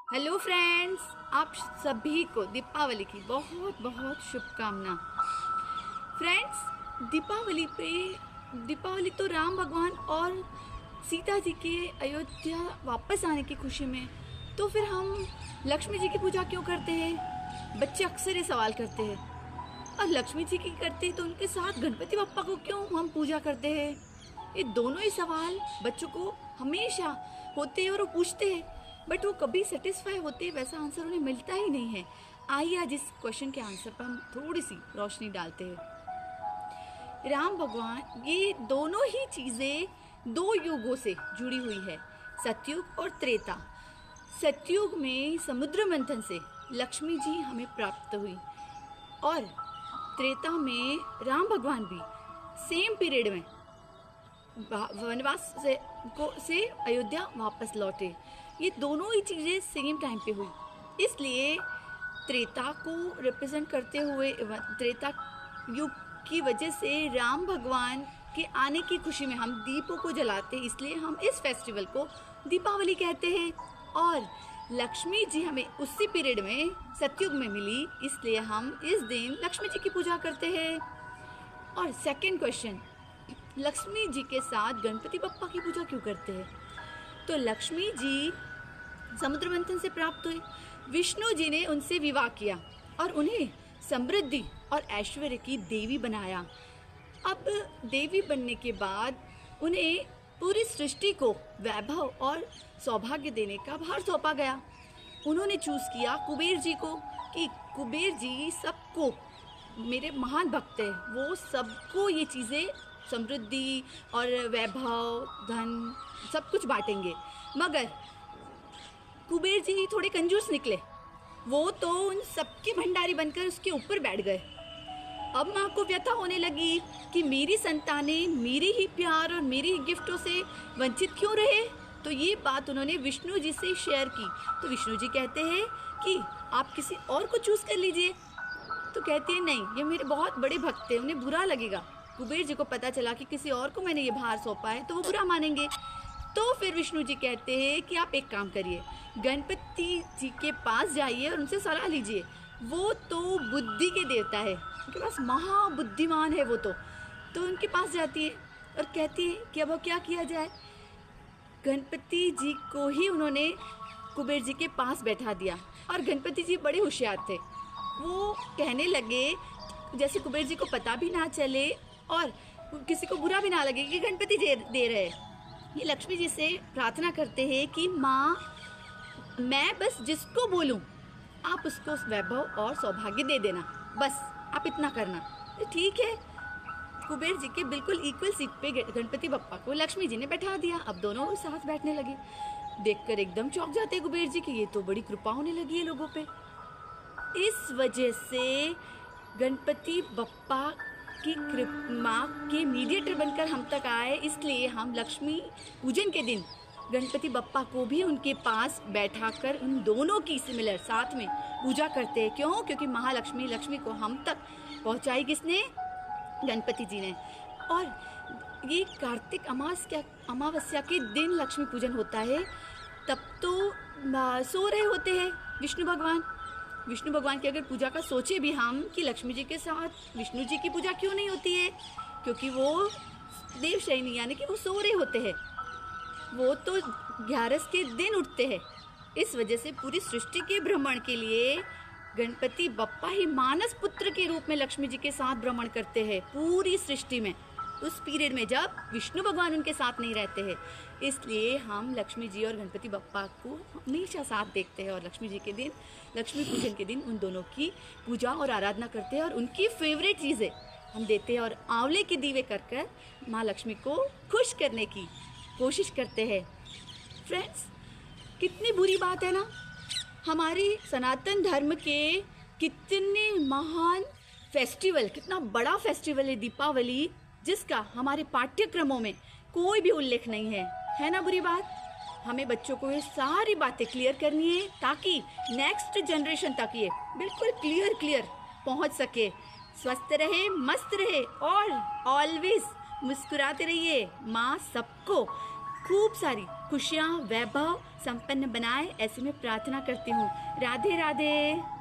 Hello friends, आप सभी को दीपावली की बहुत बहुत शुभकामना। फ्रेंड्स, दीपावली तो राम भगवान और सीता जी के अयोध्या वापस आने की खुशी में। तो फिर हम लक्ष्मी जी की पूजा क्यों करते हैं? बच्चे अक्सर ये सवाल करते हैं। और लक्ष्मी जी की करते हैं तो उनके साथ गणपति बप्पा को क्यों हम पूजा करते हैं? ये दोनों ही सवाल बच्चों को हमेशा होते हैं और वो पूछते हैं, बट वो कभी सेटिस्फाई होते, वैसा आंसर उन्हें मिलता ही नहीं है। आइए आज इस क्वेश्चन के आंसर पर हम थोड़ी सी रोशनी डालते हैं। राम भगवान, ये दोनों ही चीज़ें दो युगों से जुड़ी हुई है, सतयुग और त्रेता। सतयुग में समुद्र मंथन से लक्ष्मी जी हमें प्राप्त हुई और त्रेता में राम भगवान भी सेम पीरियड में वनवास से अयोध्या वापस लौटे। ये दोनों ही चीज़ें सेम टाइम पे हुई, इसलिए त्रेता को रिप्रेजेंट करते हुए त्रेता युग की वजह से राम भगवान के आने की खुशी में हम दीपों को जलाते हैं, इसलिए हम इस फेस्टिवल को दीपावली कहते हैं। और लक्ष्मी जी हमें उसी पीरियड में सतयुग में मिली, इसलिए हम इस दिन लक्ष्मी जी की पूजा करते हैं। और सेकंड क्वेश्चन, लक्ष्मी जी के साथ गणपति बप्पा की पूजा क्यों करते हैं? तो लक्ष्मी जी समुद्र मंथन से प्राप्त हुए, विष्णु जी ने उनसे विवाह किया और उन्हें समृद्धि और ऐश्वर्य की देवी बनाया। अब देवी बनने के बाद उन्हें पूरी सृष्टि को वैभव और सौभाग्य देने का भार सौंपा गया। उन्होंने चूज किया कुबेर जी को कि कुबेर जी सबको, मेरे महान भक्त हैं, वो सबको ये चीज़ें समृद्धि और वैभव धन सब कुछ बांटेंगे। मगर कुबेर जी थोड़े कंजूस निकले, वो तो उन सबके भंडारी बनकर उसके ऊपर बैठ गए। अब माँ को व्यथा होने लगी कि मेरी संतानें मेरे ही प्यार और मेरे ही गिफ्टों से वंचित क्यों रहे। तो ये बात उन्होंने विष्णु जी से शेयर की। तो विष्णु जी कहते हैं कि आप किसी और को चूज कर लीजिए। तो कहते हैं नहीं, ये मेरे बहुत बड़े भक्त हैं, उन्हें बुरा लगेगा। कुबेर जी को पता चला कि किसी और को मैंने ये भार सौंपा है तो वो बुरा मानेंगे। तो फिर विष्णु जी कहते हैं कि आप एक काम करिए, गणपति जी के पास जाइए और उनसे सलाह लीजिए। वो तो बुद्धि के देवता है, उनके पास महाबुद्धिमान है वो तो उनके पास जाती है और कहती है कि अब वो क्या किया जाए। गणपति जी को ही उन्होंने कुबेर जी के पास बैठा दिया और गणपति जी बड़े होशियार थे। वो कहने लगे, जैसे कुबेर जी को पता भी ना चले और किसी को बुरा भी ना लगे कि गणपति दे रहे। ये लक्ष्मी जी से प्रार्थना करते हैं कि माँ, मैं बस जिसको बोलूँ आप उसको वैभव और सौभाग्य दे देना, बस आप इतना करना। तो ठीक है, कुबेर जी के बिल्कुल इक्वल सीट पे गणपति बप्पा को लक्ष्मी जी ने बैठा दिया। अब दोनों साथ बैठने लगे। देखकर एकदम चौंक जाते कुबेर जी की ये तो बड़ी कृपा होने लगी है लोगों पे। इस वजह से गणपति बप्पा की कृपा के मीडिएटर बनकर हम तक आए, इसलिए हम लक्ष्मी पूजन के दिन गणपति बप्पा को भी उनके पास बैठाकर उन दोनों की सिमिलर साथ में पूजा करते हैं। क्यों? क्योंकि महालक्ष्मी लक्ष्मी को हम तक पहुंचाई किसने? गणपति जी ने। और ये कार्तिक अमावस्या के दिन लक्ष्मी पूजन होता है। तब तो सो रहे होते हैं विष्णु भगवान की अगर पूजा का सोचे भी हम कि लक्ष्मी जी के साथ विष्णु जी की पूजा क्यों नहीं होती है, क्योंकि वो देवशयनी यानी कि वो सो रहे होते हैं, वो तो 11 के दिन उठते हैं। इस वजह से पूरी सृष्टि के भ्रमण के लिए गणपति बप्पा ही मानस पुत्र के रूप में लक्ष्मी जी के साथ भ्रमण करते हैं पूरी सृष्टि में, उस पीरियड में जब विष्णु भगवान उनके साथ नहीं रहते हैं। इसलिए हम लक्ष्मी जी और गणपति बप्पा को हमेशा साथ देखते हैं और लक्ष्मी जी के दिन, लक्ष्मी पूजन के दिन उन दोनों की पूजा और आराधना करते हैं और उनकी फेवरेट चीज़ें हम देते हैं और आंवले के दीवे कर माँ लक्ष्मी को खुश करने की कोशिश करते हैं। फ्रेंड्स, कितनी बुरी बात है ना, हमारी सनातन धर्म के कितने महान फेस्टिवल, कितना बड़ा फेस्टिवल है दीपावली, जिसका हमारे पाठ्यक्रमों में कोई भी उल्लेख नहीं है ना? बुरी बात। हमें बच्चों को ये सारी बातें क्लियर करनी है ताकि नेक्स्ट जनरेशन तक ये बिल्कुल क्लियर पहुंच सके। स्वस्थ रहे, मस्त रहे और ऑलवेज मुस्कुराते रहिए। माँ सबको खूब सारी खुशियाँ वैभव संपन्न बनाए, ऐसे में प्रार्थना करती हूँ। राधे राधे।